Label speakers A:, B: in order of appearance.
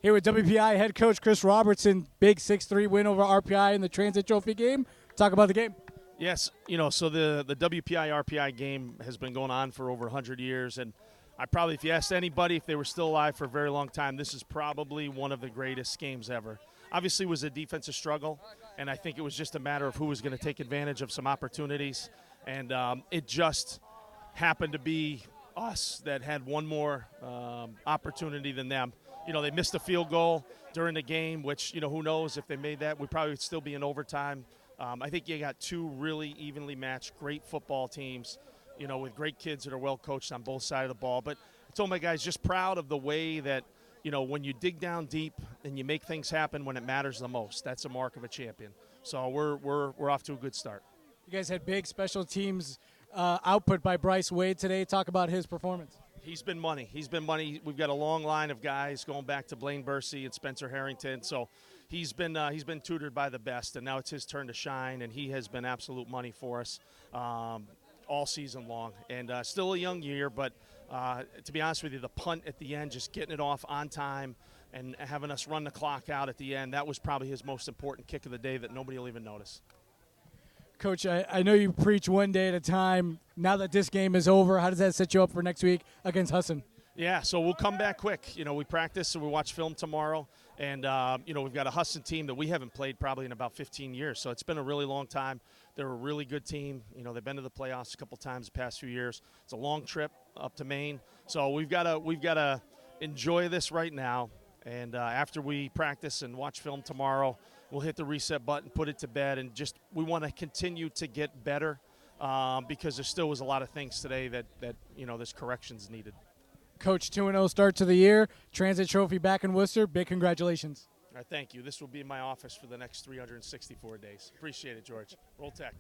A: Here with WPI head coach Chris Robertson, big 6-3 win over RPI in the Transit Trophy game. Talk about the game.
B: Yes, so the WPI RPI game has been going on for over 100 years, and I probably, if you asked anybody if they were still alive for a very long time, this is probably one of the greatest games ever. Obviously, it was a defensive struggle, and I think it was just a matter of who was going to take advantage of some opportunities, and it just happened to be us that had one more opportunity than them. They missed a field goal during the game, which, who knows if they made that, we'd probably still be in overtime. I think you got two really evenly matched, great football teams, with great kids that are well coached on both sides of the ball. But I told my guys, just proud of the way that, when you dig down deep and you make things happen when it matters the most, that's a mark of a champion. So we're off to a good start.
A: You guys had big special teams output by Bryce Wade today. Talk about his performance.
B: He's been money. We've got a long line of guys going back to Blaine Bursey and Spencer Harrington. So he's been tutored by the best, and now it's his turn to shine, and he has been absolute money for us all season long. And still a young year, but to be honest with you, the punt at the end, just getting it off on time and having us run the clock out at the end, that was probably his most important kick of the day that nobody will even notice.
A: Coach, I know you preach one day at a time. Now that this game is over, how does that set you up for next week against Husson?
B: Yeah, so we'll come back quick. We practice and we watch film tomorrow. And, we've got a Husson team that we haven't played probably in about 15 years. So it's been a really long time. They're a really good team. They've been to the playoffs a couple times the past few years. It's a long trip up to Maine. So we've got to enjoy this right now. And after we practice and watch film tomorrow, we'll hit the reset button, put it to bed, and we want to continue to get better because there still was a lot of things today that there's corrections needed.
A: Coach, 2-0 start to the year. Transit Trophy back in Worcester. Big congratulations.
B: All right, thank you. This will be in my office for the next 364 days. Appreciate it, George. Roll Tech.